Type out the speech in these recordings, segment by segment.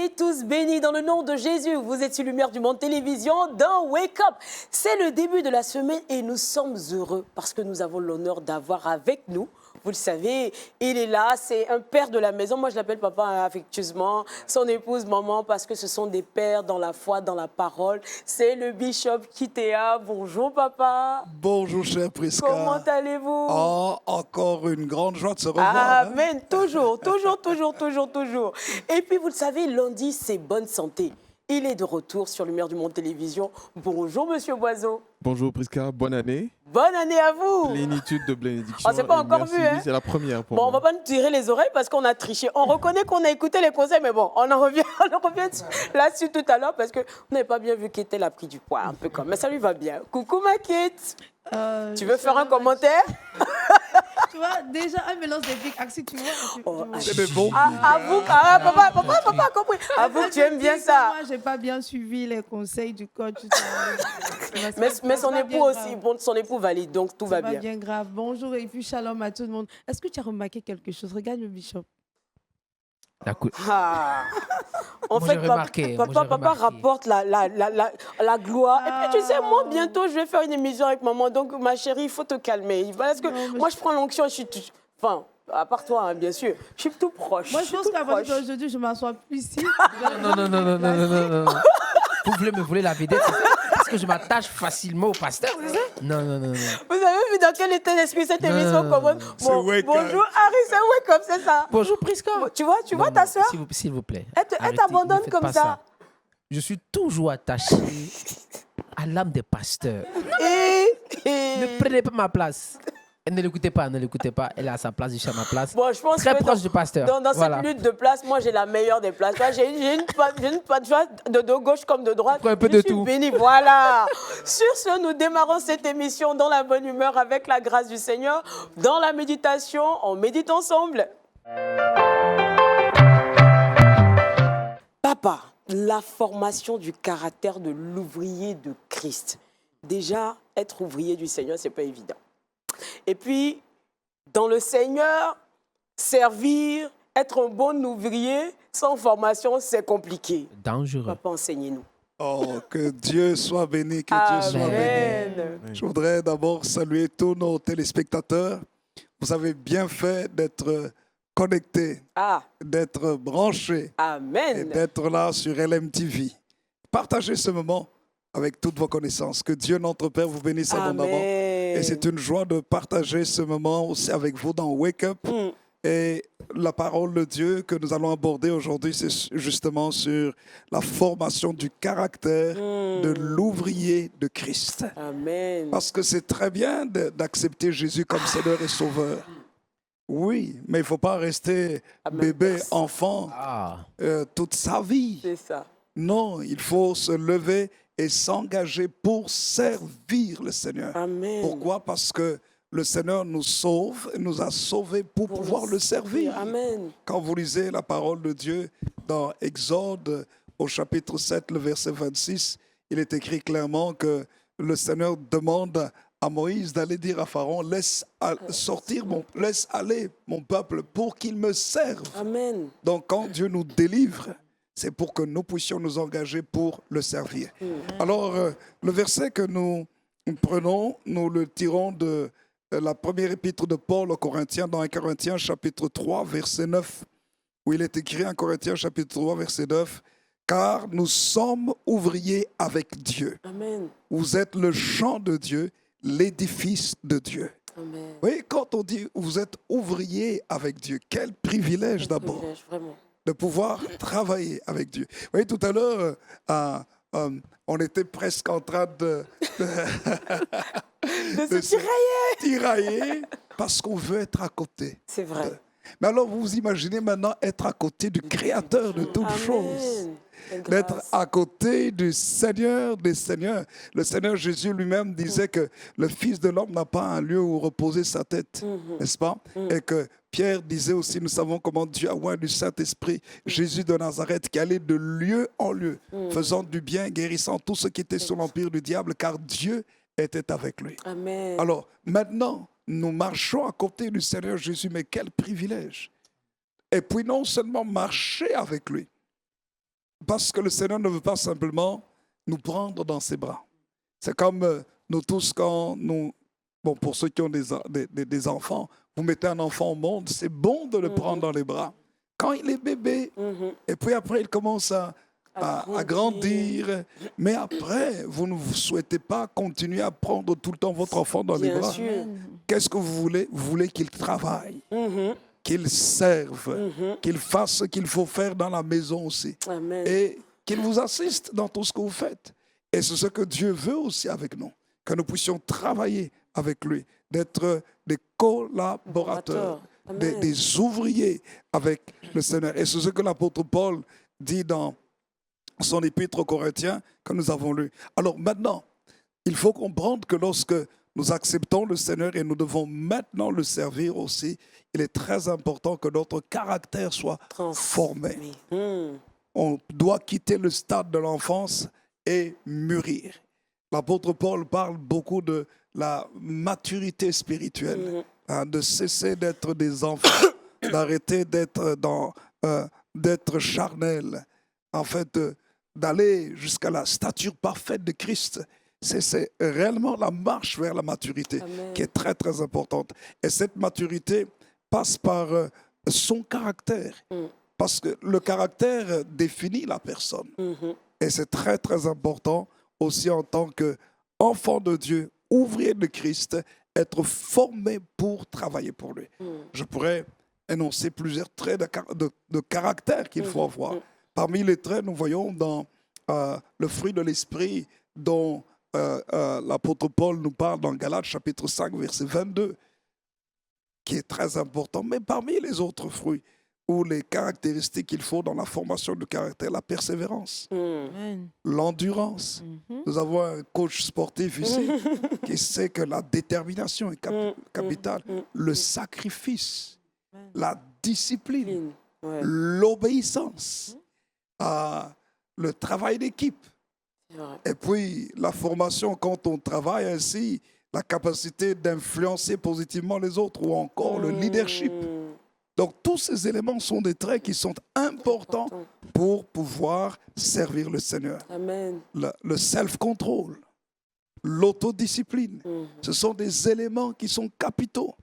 Soyez tous bénis dans le nom de Jésus. Vous êtes sur Lumière du Monde Télévision dans Wake Up. C'est le début de la semaine et nous sommes heureux parce que nous avons l'honneur d'avoir avec nous, vous le savez, il est là, c'est un père de la maison. Moi, je l'appelle papa affectueusement, son épouse maman parce que ce sont des pères dans la foi, dans la parole. C'est le bishop Kitea. Bonjour papa. Bonjour cher Prisca. Comment allez-vous? Oh, encore une grande joie de se revoir. Amen, toujours. Et puis, vous le savez, lundi, c'est bonne santé. Il est de retour sur Lumière du Monde Télévision. Bonjour, monsieur Boiseau. Bonjour Prisca, bonne année. Bonne année à vous. Plénitude de bénédiction. On s'est pas encore vu, hein? C'est la première pour moi. On moi. ne va pas nous tirer les oreilles parce qu'on a triché. On reconnaît qu'on a écouté les conseils, mais bon, on revient là-dessus tout à l'heure parce qu'on n'avait pas bien vu qu'était a pris du poids, un peu comme. Mais ça lui va bien. Coucou ma Kate. Tu veux faire un commentaire? Tu vois, déjà, un mélange des big axes, tu vois. C'est bon. Avoue, papa a compris. Avoue que tu aimes bien ça. Moi, j'ai pas bien suivi les conseils du coach. Mais son époux aussi, bon, son époux valide, donc tout va bien. C'est bien grave. Bonjour et puis shalom à tout le monde. Est-ce que tu as remarqué quelque chose? Regarde le bishop. En fait, papa rapporte la gloire. Et puis, tu sais, moi, bientôt, je vais faire une émission avec maman. Donc, ma chérie, il faut te calmer. Parce que moi, je prends l'onction, je suis... Enfin, à part toi, hein, bien sûr. Je suis tout proche. Moi, je pense qu'à partir d'aujourd'hui, je ne m'assois plus ici. Non. Vous voulez la vedette, parce que je m'attache facilement au pasteur, c'est ça? Non. Vous avez vu dans quel état d'esprit cette émission commence? Bonjour Harry, c'est Wake Up, c'est ça? Bonjour Prisca. Tu vois ta soeur? S'il vous plaît. Elle t'abandonne comme ça. Je suis toujours attaché à l'âme des pasteurs. Ne prenez pas ma place. Ne l'écoutez pas. Elle est à sa place, je suis à ma place. Bon, je pense très que proche du pasteur. Dans cette lutte de place, moi, j'ai la meilleure des places. J'ai une patte de gauche comme de droite. Un peu de tout. Béni, voilà. Sur ce, nous démarrons cette émission dans la bonne humeur avec la grâce du Seigneur. Dans la méditation, on médite ensemble. Papa, la formation du caractère de l'ouvrier de Christ. Déjà, être ouvrier du Seigneur, c'est pas évident. Et puis, dans le Seigneur, servir, être un bon ouvrier, sans formation, c'est compliqué. Dangereux. Papa, enseignez-nous. Oh, que Dieu soit béni, que Dieu soit béni. Je voudrais d'abord saluer tous nos téléspectateurs. Vous avez bien fait d'être connectés, d'être branchés. Amen. Et d'être là sur LMTV. Partagez ce moment avec toutes vos connaissances. Que Dieu, notre Père, vous bénisse abondamment. Et c'est une joie de partager ce moment aussi avec vous dans Wake Up. Et la parole de Dieu que nous allons aborder aujourd'hui, c'est justement sur la formation du caractère de l'ouvrier de Christ. Amen. Parce que c'est très bien d'accepter Jésus comme Seigneur et Sauveur. Oui, mais il ne faut pas rester bébé, enfant toute sa vie. C'est ça. Non, il faut se lever et s'engager pour servir le Seigneur. Amen. Pourquoi? Parce que le Seigneur nous sauve, nous a sauvés pour pouvoir le servir. Amen. Quand vous lisez la parole de Dieu dans Exode au chapitre 7, le verset 26, il est écrit clairement que le Seigneur demande à Moïse d'aller dire à Pharaon, laisse aller mon peuple pour qu'il me serve. Amen. Donc quand Dieu nous délivre, c'est pour que nous puissions nous engager pour le servir. Alors, le verset que nous prenons, nous le tirons de la première épître de Paul aux Corinthiens, dans 1 Corinthiens chapitre 3, verset 9, où il est écrit, 1 Corinthiens chapitre 3, verset 9, « Car nous sommes ouvriers avec Dieu. Amen. Vous êtes le champ de Dieu, l'édifice de Dieu. » Amen. Oui, quand on dit « vous êtes ouvriers avec Dieu », quel privilège d'abord de pouvoir travailler avec Dieu. Vous voyez, tout à l'heure, on était presque en train de se tirailler parce qu'on veut être à côté. C'est vrai. Mais alors, vous vous imaginez maintenant être à côté du Créateur de toutes choses. D'être à côté du Seigneur des Seigneurs. Le Seigneur Jésus lui-même disait que le Fils de l'homme n'a pas un lieu où reposer sa tête, n'est-ce pas? Et que Pierre disait aussi, nous savons comment Dieu a oint du Saint-Esprit Jésus de Nazareth qui allait de lieu en lieu, faisant du bien, guérissant tous ceux qui étaient sous l'empire du diable, car Dieu était avec lui. Amen. Alors, maintenant, nous marchons à côté du Seigneur Jésus, mais quel privilège! Et puis non seulement marcher avec lui, parce que le Seigneur ne veut pas simplement nous prendre dans ses bras. C'est comme nous tous quand nous... Bon, pour ceux qui ont des enfants, vous mettez un enfant au monde, c'est bon de le prendre dans les bras. Quand il est bébé, et puis après il commence à grandir, mais après, vous ne souhaitez pas continuer à prendre tout le temps votre enfant dans les bras. Qu'est-ce que vous voulez? Vous voulez qu'il travaille, qu'il serve, qu'il fasse ce qu'il faut faire dans la maison aussi. Amen. Et qu'il vous assiste dans tout ce que vous faites. Et c'est ce que Dieu veut aussi avec nous, que nous puissions travailler avec lui, d'être des collaborateurs, des ouvriers avec le Seigneur. Et c'est ce que l'apôtre Paul dit dans son épître aux Corinthiens que nous avons lu. Alors maintenant, il faut comprendre que lorsque nous acceptons le Seigneur et nous devons maintenant le servir aussi, il est très important que notre caractère soit formé. On doit quitter le stade de l'enfance et mûrir. L'apôtre Paul parle beaucoup de la maturité spirituelle, de cesser d'être des enfants, d'arrêter d'être charnel, en fait, d'aller jusqu'à la stature parfaite de Christ. C'est réellement la marche vers la maturité qui est très, très importante. Et cette maturité passe par son caractère, parce que le caractère définit la personne. Et c'est très, très important aussi en tant qu'enfant de Dieu, ouvrier de Christ, être formé pour travailler pour lui. Je pourrais énoncer plusieurs traits de caractère qu'il faut avoir. Parmi les traits, nous voyons dans le fruit de l'esprit dont l'apôtre Paul nous parle dans Galates chapitre 5, verset 22, qui est très important. Mais parmi les autres fruits ou les caractéristiques qu'il faut dans la formation du caractère, la persévérance, l'endurance. Nous avons un coach sportif ici qui sait que la détermination est capitale, le sacrifice, la discipline, l'obéissance, le travail d'équipe. Et puis la formation quand on travaille ainsi, la capacité d'influencer positivement les autres ou encore le leadership. Donc tous ces éléments sont des traits qui sont importants pour pouvoir servir le Seigneur. Amen. Le self-control, l'autodiscipline, ce sont des éléments qui sont capitaux.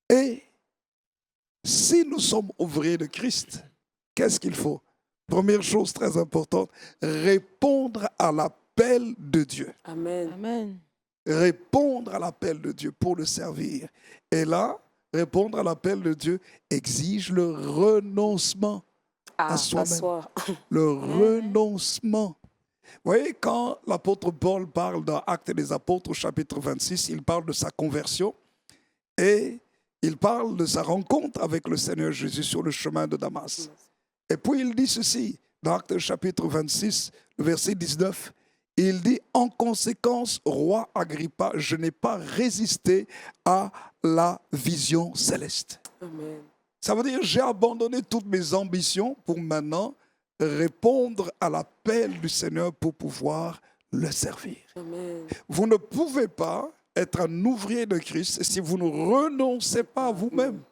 Et si nous sommes ouvriers de Christ, qu'est-ce qu'il faut? Première chose très importante, répondre à l'appel de Dieu. Amen. Amen. Répondre à l'appel de Dieu pour le servir. Et là, répondre à l'appel de Dieu exige le renoncement à soi-même. Le renoncement. Vous voyez, quand l'apôtre Paul parle dans Actes des Apôtres, au chapitre 26, il parle de sa conversion et il parle de sa rencontre avec le Seigneur Jésus sur le chemin de Damas. Et puis il dit ceci, dans Actes chapitre 26, le verset 19, il dit « En conséquence, roi Agrippa, je n'ai pas résisté à la vision céleste. » Ça veut dire j'ai abandonné toutes mes ambitions pour maintenant répondre à l'appel du Seigneur pour pouvoir le servir. Amen. Vous ne pouvez pas être un ouvrier de Christ si vous ne renoncez pas à vous-même.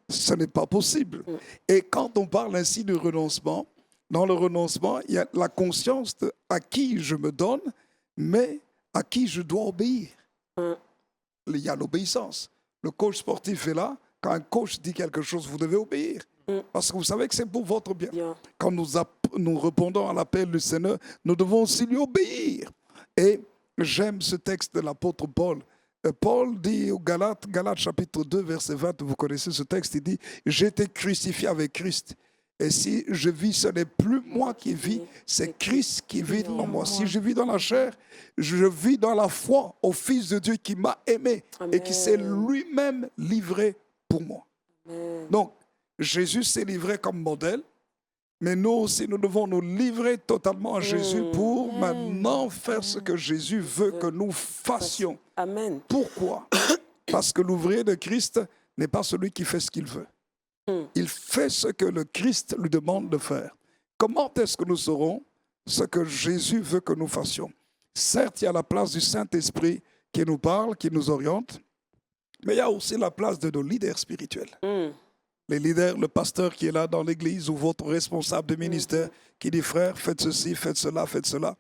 Ce n'est pas possible. Et quand on parle ainsi de renoncement, dans le renoncement, il y a la conscience de à qui je me donne, mais à qui je dois obéir. Il y a l'obéissance. Le coach sportif est là. Quand un coach dit quelque chose, vous devez obéir. Parce que vous savez que c'est pour votre bien. Quand nous répondons à l'appel du Seigneur, nous devons aussi lui obéir. Et j'aime ce texte de l'apôtre Paul. Paul dit aux Galates, Galates chapitre 2, verset 20, vous connaissez ce texte, il dit « J'ai été crucifié avec Christ. Et si je vis, ce n'est plus moi qui vis, c'est Christ qui vit en moi. Si je vis dans la chair, je vis dans la foi au Fils de Dieu qui m'a aimé et qui s'est lui-même livré pour moi. » Donc, Jésus s'est livré comme modèle, mais nous aussi, nous devons nous livrer totalement à Jésus pour maintenant faire ce que Jésus veut que nous fassions. Amen. Pourquoi? Parce que l'ouvrier de Christ n'est pas celui qui fait ce qu'il veut. Il fait ce que le Christ lui demande de faire. Comment est-ce que nous saurons ce que Jésus veut que nous fassions? Certes, il y a la place du Saint-Esprit qui nous parle, qui nous oriente, mais il y a aussi la place de nos leaders spirituels. les leaders, le pasteur qui est là dans l'église ou votre responsable de ministère qui dit, frère, faites ceci, faites cela, faites cela.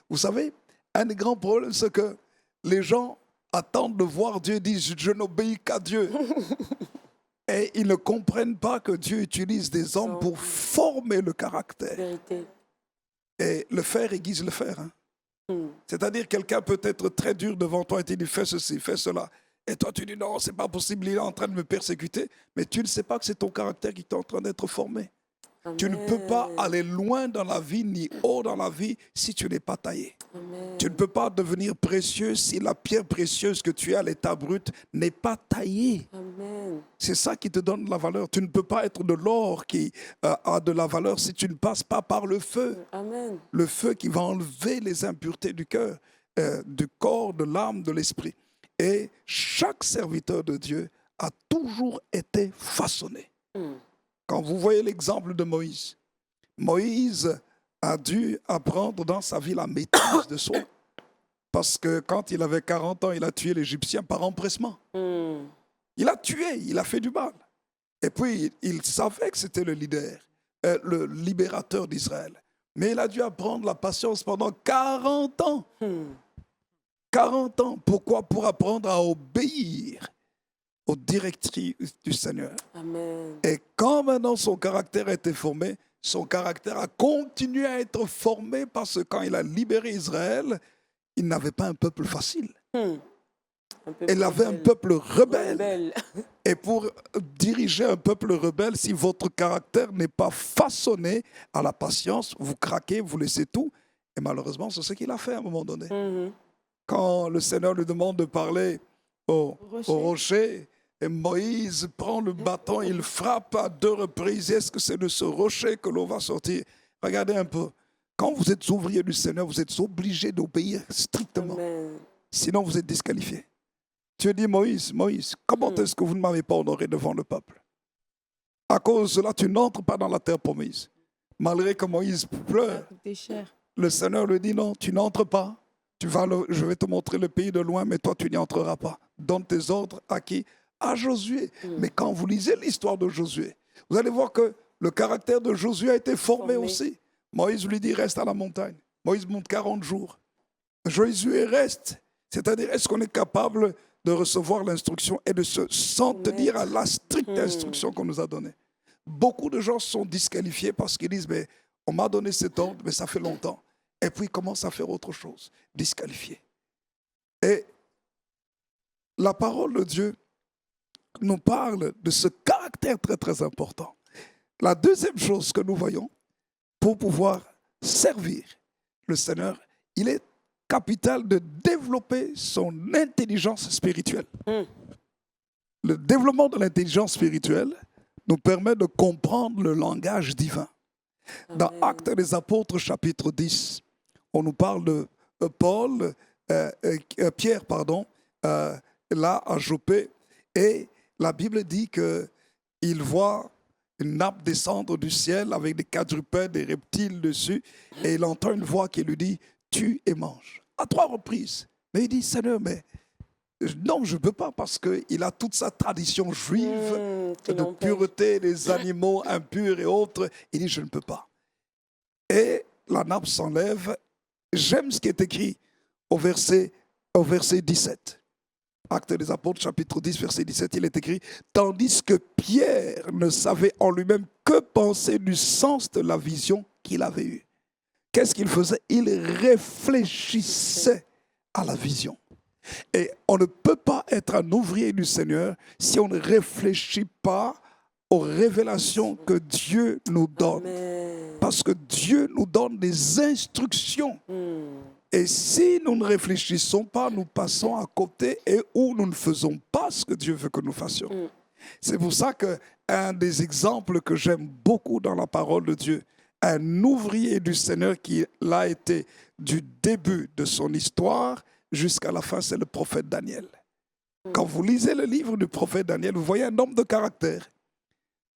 Vous savez, un des grands problèmes, c'est que les gens attendent de voir Dieu et disent, je n'obéis qu'à Dieu. Et ils ne comprennent pas que Dieu utilise des hommes pour former le caractère. Vérité. Et le faire aiguise le faire. Hein. C'est-à-dire quelqu'un peut être très dur devant toi et te dit, fais ceci, fais cela. Et toi, tu dis, non, c'est pas possible, il est en train de me persécuter. Mais tu ne sais pas que c'est ton caractère qui est en train d'être formé. Amen. Tu ne peux pas aller loin dans la vie, ni haut dans la vie, si tu n'es pas taillé. Amen. Tu ne peux pas devenir précieux si la pierre précieuse que tu as à l'état brut n'est pas taillée. Amen. C'est ça qui te donne de la valeur. Tu ne peux pas être de l'or qui a de la valeur si tu ne passes pas par le feu. Amen. Le feu qui va enlever les impuretés du cœur, du corps, de l'âme, de l'esprit. Et chaque serviteur de Dieu a toujours été façonné. Quand vous voyez l'exemple de Moïse, Moïse a dû apprendre dans sa vie la maîtrise de soi. Parce que quand il avait 40 ans, il a tué l'Égyptien par empressement. Il a tué, il a fait du mal. Et puis, il savait que c'était le leader, le libérateur d'Israël. Mais il a dû apprendre la patience pendant 40 ans. 40 ans. Pourquoi? Pour apprendre à obéir aux directives du Seigneur. Amen. Et quand maintenant son caractère a été formé, son caractère a continué à être formé parce que quand il a libéré Israël, il n'avait pas un peuple facile. Il avait un peuple rebelle. Et pour diriger un peuple rebelle, si votre caractère n'est pas façonné à la patience, vous craquez, vous laissez tout. Et malheureusement, c'est ce qu'il a fait à un moment donné. Quand le Seigneur lui demande de parler au rocher, et Moïse prend le bâton, il frappe à 2 reprises. Est-ce que c'est de ce rocher que l'eau va sortir? Regardez un peu. Quand vous êtes ouvrier du Seigneur, vous êtes obligé d'obéir strictement. Amen. Sinon, vous êtes disqualifié. Dieu dit, Moïse, comment est-ce que vous ne m'avez pas honoré devant le peuple? À cause de cela, tu n'entres pas dans la terre promise. Malgré que Moïse pleure, le Seigneur lui dit, non, tu n'entres pas. Je vais te montrer le pays de loin, mais toi, tu n'y entreras pas. Donne tes ordres à qui? À Josué. Mais quand vous lisez l'histoire de Josué, vous allez voir que le caractère de Josué a été formé aussi. Moïse lui dit, reste à la montagne. Moïse monte 40 jours. Josué reste. C'est-à-dire, est-ce qu'on est capable de recevoir l'instruction et de s'en tenir à la stricte instruction qu'on nous a donnée? Beaucoup de gens sont disqualifiés parce qu'ils disent, mais on m'a donné cet ordre, mais ça fait longtemps. Et puis, ils commencent à faire autre chose. Disqualifiés. Et la parole de Dieu nous parle de ce caractère très, très important. La deuxième chose que nous voyons, pour pouvoir servir le Seigneur, il est capital de développer son intelligence spirituelle. Le développement de l'intelligence spirituelle nous permet de comprendre le langage divin. Dans Actes des Apôtres, chapitre 10, on nous parle de Pierre, là à Joppé, et la Bible dit qu'il voit une nappe descendre du ciel avec des quadrupèdes, des reptiles dessus, et il entend une voix qui lui dit « tue et mange ». À 3 reprises. Mais il dit « Seigneur, mais non, je ne peux pas parce qu'il a toute sa tradition juive de pureté des animaux impurs et autres. » Il dit « je ne peux pas ». Et la nappe s'enlève. J'aime ce qui est écrit au verset 17. Actes des Apôtres, chapitre 10, verset 17, il est écrit « Tandis que Pierre ne savait en lui-même que penser du sens de la vision qu'il avait eue. » Qu'est-ce qu'il faisait? Il réfléchissait à la vision. Et on ne peut pas être un ouvrier du Seigneur si on ne réfléchit pas aux révélations que Dieu nous donne. Parce que Dieu nous donne des instructions. Et si nous ne réfléchissons pas, nous passons à côté et où nous ne faisons pas ce que Dieu veut que nous fassions. C'est pour ça qu'un des exemples que j'aime beaucoup dans la parole de Dieu, un ouvrier du Seigneur qui l'a été du début de son histoire jusqu'à la fin, c'est le prophète Daniel. Quand vous lisez le livre du prophète Daniel, vous voyez un homme de caractère.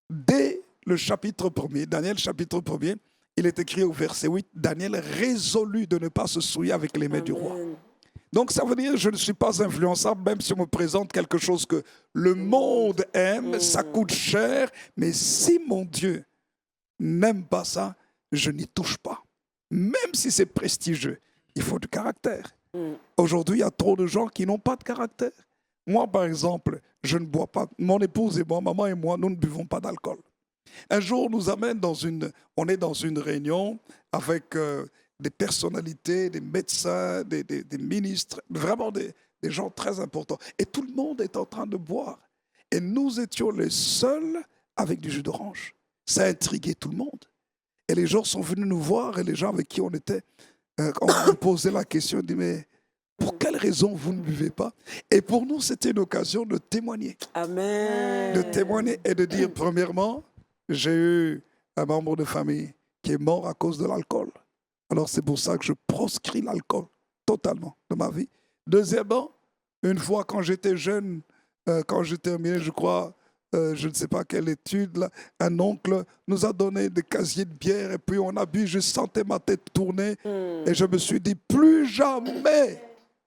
Dès le chapitre 1er, Daniel chapitre 1er, il est écrit au verset 8, Daniel résolut de ne pas se souiller avec les mains du roi. Donc ça veut dire que je ne suis pas influençable, même si on me présente quelque chose que le monde aime, ça coûte cher. Mais si mon Dieu n'aime pas ça, je n'y touche pas. Même si c'est prestigieux, il faut du caractère. Aujourd'hui, il y a trop de gens qui n'ont pas de caractère. Moi, par exemple, je ne bois pas. Mon épouse et moi, maman et moi, nous ne buvons pas d'alcool. Un jour, on nous amène on est dans une réunion avec des personnalités, des médecins, des ministres, vraiment des gens très importants. Et tout le monde est en train de boire. Et nous étions les seuls avec du jus d'orange. Ça a intrigué tout le monde. Et les gens sont venus nous voir et les gens avec qui on était, on nous posait la question, on dit mais pour quelle raison vous ne buvez pas? Et pour nous, c'était une occasion de témoigner. Amen. De témoigner et de dire, premièrement, j'ai eu un membre de famille qui est mort à cause de l'alcool. Alors c'est pour ça que je proscris l'alcool totalement de ma vie. Deuxièmement, une fois quand j'étais jeune, quand j'ai terminé, je crois, je ne sais pas quelle étude, là, un oncle nous a donné des casiers de bière et puis on a bu, je sentais ma tête tourner et je me suis dit, plus jamais.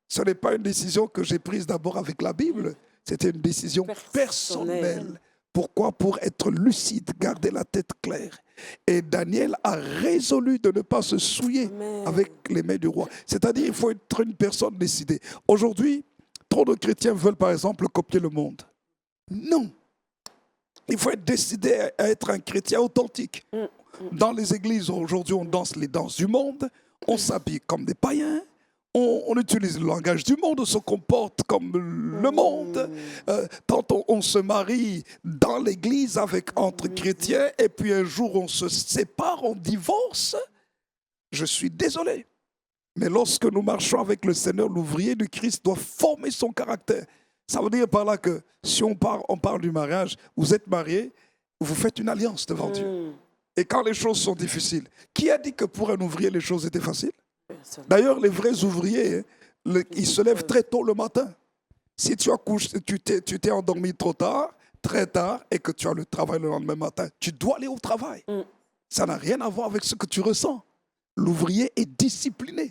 Ce n'est pas une décision que j'ai prise d'abord avec la Bible, c'était une décision personnelle. Pourquoi? Pour être lucide, garder la tête claire. Et Daniel a résolu de ne pas se souiller avec les mains du roi. C'est-à-dire qu'il faut être une personne décidée. Aujourd'hui, trop de chrétiens veulent par exemple copier le monde. Non. Il faut être décidé à être un chrétien authentique. Dans les églises, aujourd'hui, on danse les danses du monde, on s'habille comme des païens, on utilise le langage du monde, on se comporte comme le monde. Tant on se marie dans l'église entre chrétiens et puis un jour on se sépare, on divorce. Je suis désolé. Mais lorsque nous marchons avec le Seigneur, l'ouvrier du Christ doit former son caractère. Ça veut dire par là que si on parle du mariage, vous êtes marié, vous faites une alliance devant Dieu. Et quand les choses sont difficiles, qui a dit que pour un ouvrier les choses étaient faciles? D'ailleurs, les vrais ouvriers, ils se lèvent très tôt le matin. Si tu t'es endormi trop tard, très tard, et que tu as le travail le lendemain matin, tu dois aller au travail. Ça n'a rien à voir avec ce que tu ressens. L'ouvrier est discipliné.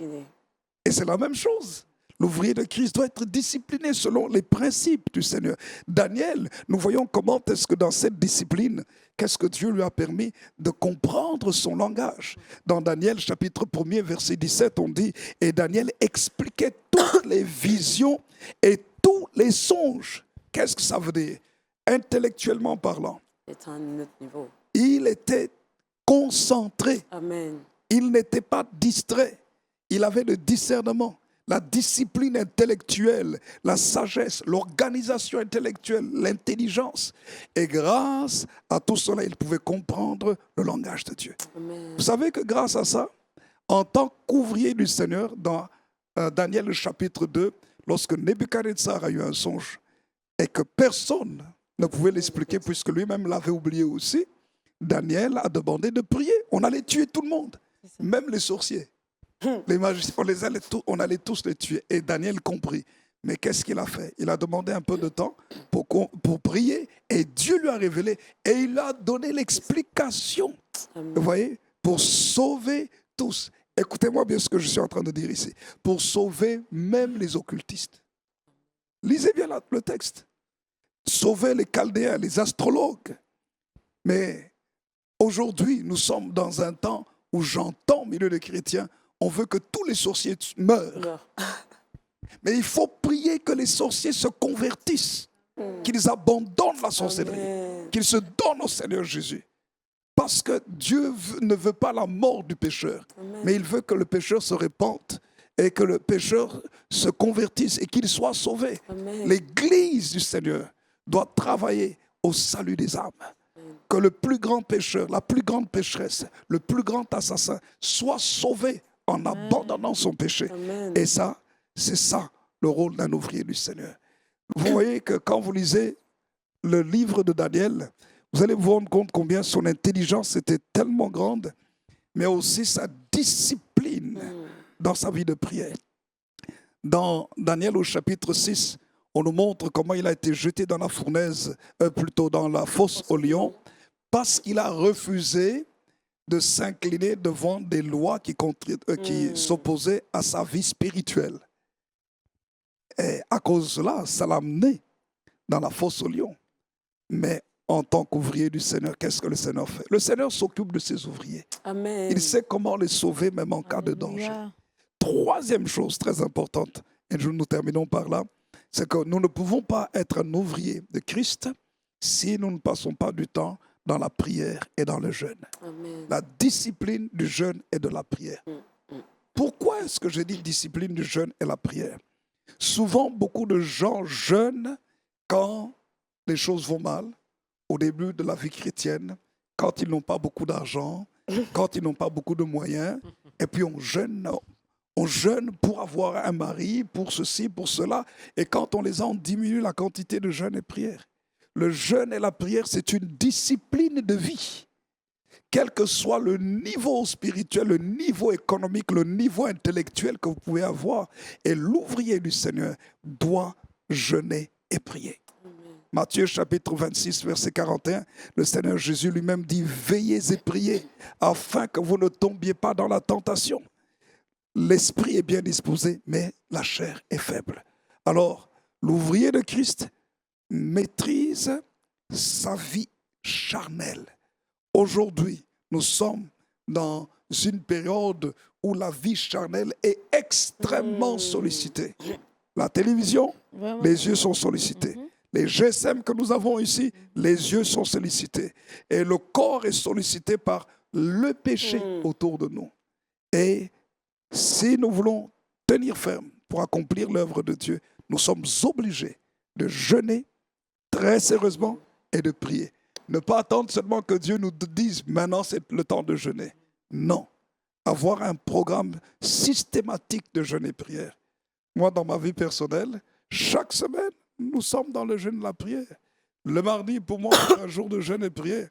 Et c'est la même chose. L'ouvrier de Christ doit être discipliné selon les principes du Seigneur. Daniel, nous voyons comment est-ce que dans cette discipline, qu'est-ce que Dieu lui a permis de comprendre son langage. Dans Daniel chapitre 1er, verset 17, on dit « Et Daniel expliquait toutes les visions et tous les songes. » Qu'est-ce que ça veut dire? Intellectuellement parlant. C'est un autre niveau. Il était concentré. Amen. Il n'était pas distrait. Il avait le discernement. La discipline intellectuelle, la sagesse, l'organisation intellectuelle, l'intelligence. Et grâce à tout cela, il pouvait comprendre le langage de Dieu. Amen. Vous savez que grâce à ça, en tant qu'ouvrier du Seigneur, dans Daniel chapitre 2, lorsque Nebuchadnezzar a eu un songe et que personne ne pouvait l'expliquer puisque lui-même l'avait oublié aussi, Daniel a demandé de prier. On allait tuer tout le monde, même les sorciers. Les magiciens, on allait tous les tuer. Et Daniel comprit. Mais qu'est-ce qu'il a fait? Il a demandé un peu de temps pour prier et Dieu lui a révélé et il a donné l'explication. Vous voyez? Pour sauver tous. Écoutez-moi bien ce que je suis en train de dire ici. Pour sauver même les occultistes. Lisez bien le texte. Sauver les Chaldéens, les astrologues. Mais aujourd'hui, nous sommes dans un temps où j'entends au milieu des chrétiens, on veut que tous les sorciers meurent. Mais il faut prier que les sorciers se convertissent, qu'ils abandonnent la sorcellerie, qu'ils se donnent au Seigneur Jésus. Parce que Dieu ne veut pas la mort du pécheur, mais il veut que le pécheur se répande et que le pécheur se convertisse et qu'il soit sauvé. L'Église du Seigneur doit travailler au salut des âmes. Que le plus grand pécheur, la plus grande pécheresse, le plus grand assassin soit sauvé en abandonnant son péché. Amen. Et ça, c'est ça le rôle d'un ouvrier du Seigneur. Vous voyez que quand vous lisez le livre de Daniel, vous allez vous rendre compte combien son intelligence était tellement grande, mais aussi sa discipline dans sa vie de prière. Dans Daniel au chapitre 6, on nous montre comment il a été jeté dans la fournaise, plutôt dans la fosse au lion, parce qu'il a refusé de s'incliner devant des lois qui s'opposaient à sa vie spirituelle. Et à cause de cela, ça l'a amené dans la fosse au lion. Mais en tant qu'ouvrier du Seigneur, qu'est-ce que le Seigneur fait? Le Seigneur s'occupe de ses ouvriers. Amen. Il sait comment les sauver même en cas de danger. Alléluia. Troisième chose très importante, et nous terminons par là, c'est que nous ne pouvons pas être un ouvrier de Christ si nous ne passons pas du temps dans la prière et dans le jeûne. Amen. La discipline du jeûne et de la prière. Pourquoi est-ce que je dis discipline du jeûne et la prière? Souvent, beaucoup de gens jeûnent quand les choses vont mal, au début de la vie chrétienne, quand ils n'ont pas beaucoup d'argent, quand ils n'ont pas beaucoup de moyens, et puis on jeûne pour avoir un mari, pour ceci, pour cela, et quand on les a, on diminue la quantité de jeûne et prière. Le jeûne et la prière, c'est une discipline de vie. Quel que soit le niveau spirituel, le niveau économique, le niveau intellectuel que vous pouvez avoir, et l'ouvrier du Seigneur doit jeûner et prier. Matthieu chapitre 26, verset 41, le Seigneur Jésus lui-même dit « Veillez et priez, afin que vous ne tombiez pas dans la tentation. L'esprit est bien disposé, mais la chair est faible. » Alors, l'ouvrier de Christ maîtrise sa vie charnelle. Aujourd'hui, nous sommes dans une période où la vie charnelle est extrêmement sollicitée. La télévision, Vraiment. les yeux sont sollicités. Les GSM que nous avons ici, les yeux sont sollicités. Et le corps est sollicité par le péché autour de nous. Et si nous voulons tenir ferme pour accomplir l'œuvre de Dieu, nous sommes obligés de jeûner très sérieusement et de prier. Ne pas attendre seulement que Dieu nous dise maintenant c'est le temps de jeûner. Non. Avoir un programme systématique de jeûne et prière. Moi, dans ma vie personnelle, chaque semaine, nous sommes dans le jeûne de la prière. Le mardi, pour moi, c'est un jour de jeûne et prière.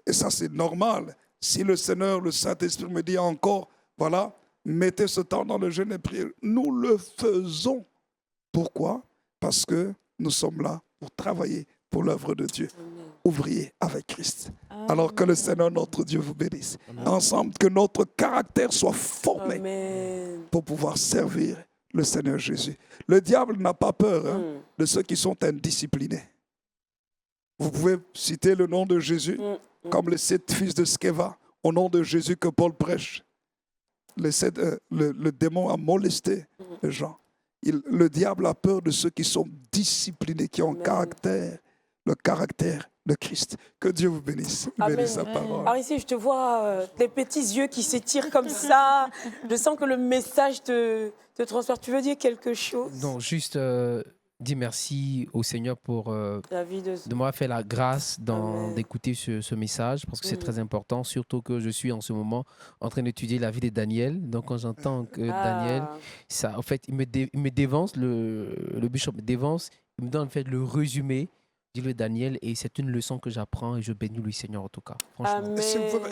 Et ça, c'est normal. Si le Seigneur, le Saint-Esprit me dit encore, voilà, mettez ce temps dans le jeûne et prière. Nous le faisons. Pourquoi? Parce que nous sommes là pour travailler pour l'œuvre de Dieu. Ouvrier avec Christ. Alors que le Seigneur, notre Dieu, vous bénisse. Ensemble, que notre caractère soit formé Amen. pour pouvoir servir le Seigneur Jésus. Le diable n'a pas peur de ceux qui sont indisciplinés. Vous pouvez citer le nom de Jésus, comme les 7 fils de Sceva, au nom de Jésus que Paul prêche. Le démon a molesté les gens. Le diable a peur de ceux qui sont disciplinés, qui ont le caractère de Christ. Que Dieu vous bénisse. Bénisse sa parole. Alors ici, je te vois tes petits yeux qui s'étirent comme ça. Je sens que le message te transfère. Tu veux dire quelque chose? Non, juste dire merci au Seigneur pour La vie de... de m'avoir fait la grâce Amen. d'écouter ce message, parce que c'est très important, surtout que je suis en ce moment en train d'étudier la vie de Daniel. Donc quand j'entends que Daniel, ça, en fait, il me dévance, le bishop me dévance, il me donne en fait le résumé du livre de Daniel, et c'est une leçon que j'apprends et je bénis le Seigneur en tout cas. Franchement. Amen.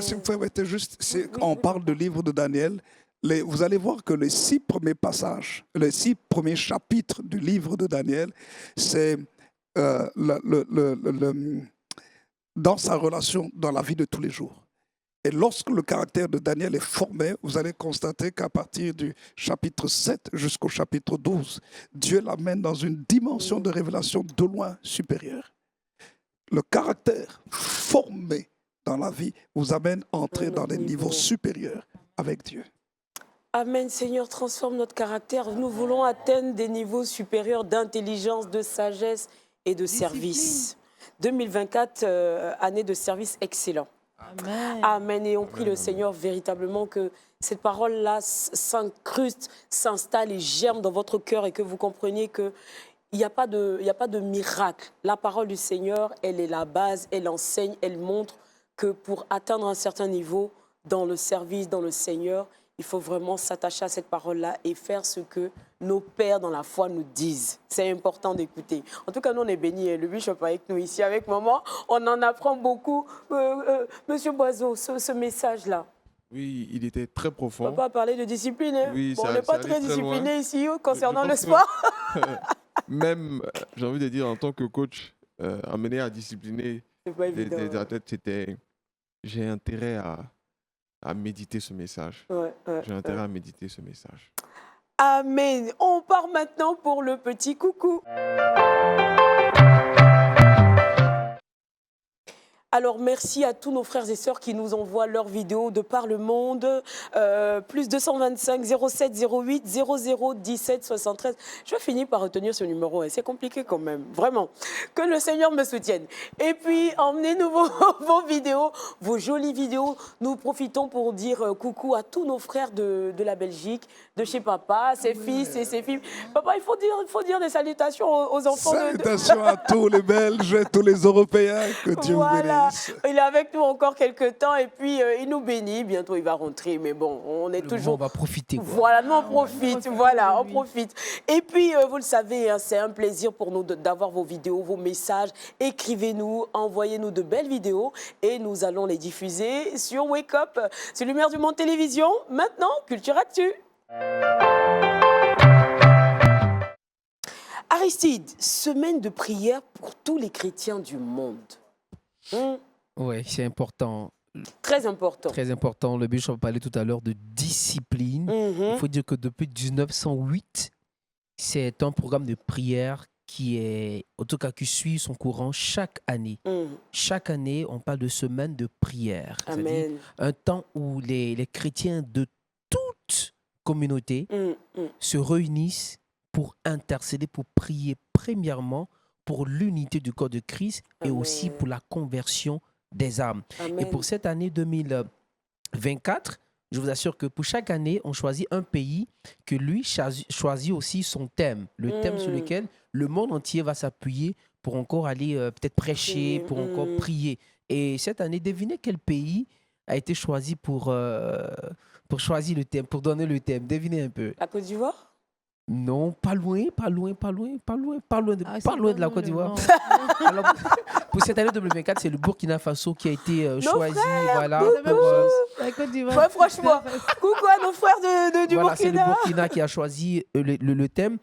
Si vous pouvez mettre juste, on parle de livre de Daniel, vous allez voir que les 6 premiers passages, les 6 premiers chapitres du livre de Daniel, c'est dans sa relation, dans la vie de tous les jours. Et lorsque le caractère de Daniel est formé, vous allez constater qu'à partir du chapitre 7 jusqu'au chapitre 12, Dieu l'amène dans une dimension de révélation de loin supérieure. Le caractère formé dans la vie vous amène à entrer dans des niveaux supérieurs avec Dieu. Amen, Seigneur, transforme notre caractère. Nous voulons atteindre des niveaux supérieurs d'intelligence, de sagesse et de service. 2024, année de service excellent. Amen. Amen. Et on prie le Seigneur véritablement que cette parole-là s'incruste, s'installe et germe dans votre cœur, et que vous compreniez qu'il n'y a pas de miracle. La parole du Seigneur, elle est la base, elle enseigne, elle montre que pour atteindre un certain niveau dans le service, dans le Seigneur, il faut vraiment s'attacher à cette parole-là et faire ce que nos pères dans la foi nous disent. C'est important d'écouter. En tout cas, nous, on est bénis. Le bishop avec nous ici, avec maman. On en apprend beaucoup. Monsieur Boiseau, ce message-là. Oui, il était très profond. On ne va pas parler de discipline. Hein? Oui, Bon, ça- on n'est ça pas allait très très discipliné loin. ici concernant Je le pense que- sport. Même, j'ai envie de dire, en tant que coach, amené à discipliner C'est pas des évident. athlètes, j'ai intérêt à méditer ce message. Ouais, J'ai intérêt à méditer ce message. Amen. On part maintenant pour le petit coucou. Alors, merci à tous nos frères et sœurs qui nous envoient leurs vidéos de par le monde. Plus 225 07 08 00 17 73. Je vais finir par retenir ce numéro. C'est compliqué quand même, vraiment. Que le Seigneur me soutienne. Et puis, emmenez-nous vos vidéos, vos jolies vidéos. Nous profitons pour dire coucou à tous nos frères de la Belgique, de chez papa, ses fils et ses filles. Papa, il faut dire des salutations aux enfants. Salutations à tous les Belges et tous les Européens. Que Dieu vous bénisse. Il est avec nous encore quelques temps et puis il nous bénit. Bientôt, il va rentrer. Mais bon, on est toujours... On va profiter. Quoi. Voilà, nous, on profite. Voilà, on profite. Et puis, vous le savez, hein, c'est un plaisir pour nous d'avoir vos vidéos, vos messages. Écrivez-nous, envoyez-nous de belles vidéos et nous allons les diffuser sur Wake Up, sur Lumière du Monde Télévision. Maintenant, Culture Actu. Aristide, semaine de prière pour tous les chrétiens du monde. Oui, c'est important. Très important. Très important. Le bishop parlait tout à l'heure de discipline. Il faut dire que depuis 1908, c'est un programme de prière qui est, en tout cas, qui suit son courant chaque année. Chaque année, on parle de semaine de prière. Amen. Un temps où les chrétiens de toute communauté se réunissent pour intercéder, pour prier premièrement pour l'unité du corps de Christ et aussi pour la conversion des âmes. Amen. Et pour cette année 2024, je vous assure que pour chaque année, on choisit un pays que lui choisit aussi son thème, le thème sur lequel le monde entier va s'appuyer pour encore aller peut-être prêcher, pour encore prier. Et cette année, devinez quel pays a été choisi pour choisir le thème, pour donner le thème. Devinez un peu. La Côte d'Ivoire? Non, pas loin de la Côte d'Ivoire. Alors, pour cette année 2024, c'est le Burkina Faso qui a été choisi. Voilà, La Côte d'Ivoire. Ouais, franchement, coucou à nos frères du voilà, c'est le Burkina. Burkina qui a choisi le thème.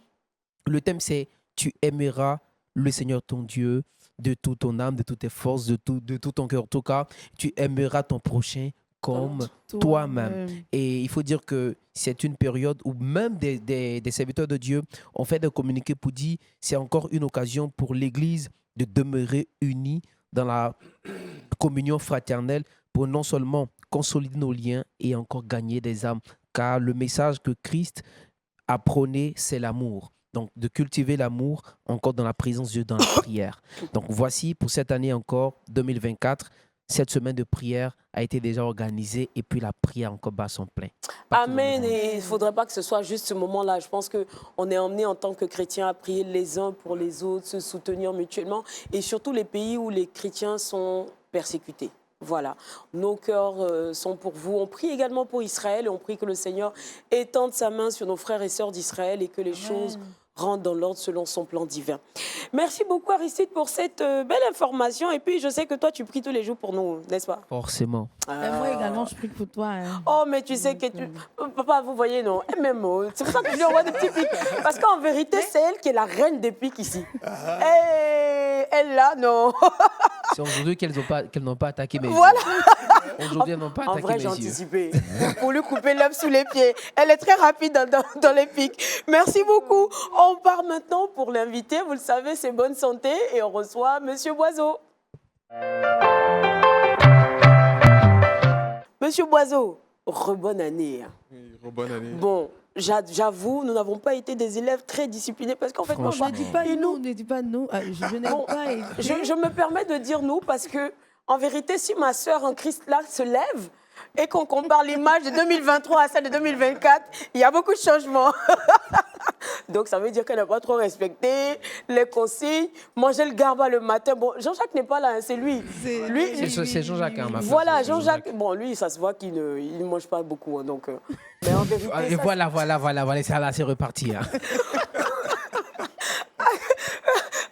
Le thème, c'est « Tu aimeras le Seigneur ton Dieu de toute ton âme, de toutes tes forces, de tout ton cœur. En tout cas, tu aimeras ton prochain comme toi-même. » Et il faut dire que c'est une période où même des serviteurs de Dieu ont fait des communiqués pour dire c'est encore une occasion pour l'Église de demeurer unie dans la communion fraternelle pour non seulement consolider nos liens et encore gagner des âmes. Car le message que Christ a prôné, c'est l'amour. Donc, de cultiver l'amour encore dans la présence de Dieu, dans la prière. Donc, voici pour cette année encore, 2024, cette semaine de prière a été déjà organisée et puis la prière encore bat son plein. Amen. Et il ne faudrait pas que ce soit juste ce moment-là. Je pense qu'on est emmenés en tant que chrétiens à prier les uns pour les autres, se soutenir mutuellement et surtout les pays où les chrétiens sont persécutés. Voilà, nos cœurs sont pour vous. On prie également pour Israël et on prie que le Seigneur étende sa main sur nos frères et sœurs d'Israël et que les choses rentre dans l'ordre selon son plan divin. Merci beaucoup Aristide pour cette belle information. Et puis je sais que toi tu pries tous les jours pour nous, n'est-ce pas? Forcément. Moi également je prie pour toi. Hein. Oh mais tu sais que papa, vous voyez non, MMO, c'est pour ça que je lui envoie des petits pics. Parce qu'en vérité c'est elle qui est la reine des pics ici. Et elle là non. C'est aujourd'hui qu'elles n'ont pas attaqué mes voilà. yeux. Aujourd'hui elles n'ont pas attaqué mes yeux. En vrai j'ai anticipé pour lui couper l'œuf sous les pieds. Elle est très rapide dans les pics. Merci beaucoup. On part maintenant pour l'inviter. Vous le savez, c'est Bonne Santé et on reçoit Monsieur Boiseau. Monsieur Boiseau, rebonne année. Oui, rebonne année. Bon, j'avoue, nous n'avons pas été des élèves très disciplinés parce qu'en fait, On ne dit pas nous, ne dit pas nous. Je n'ai pas été. Je me permets de dire nous parce que, en vérité, si ma sœur en Christ là se lève et qu'on compare l'image de 2023 à celle de 2024, il y a beaucoup de changements. Donc, ça veut dire qu'elle n'a pas trop respecté les consignes. Manger le garba le matin. Bon, Jean-Jacques n'est pas là, hein, c'est lui. C'est Jean-Jacques. Hein, voilà, Jean-Jacques. Bon, lui, ça se voit qu'il ne mange pas beaucoup. Hein, donc, mais en vérité, et voilà, ça là, c'est reparti. Hein.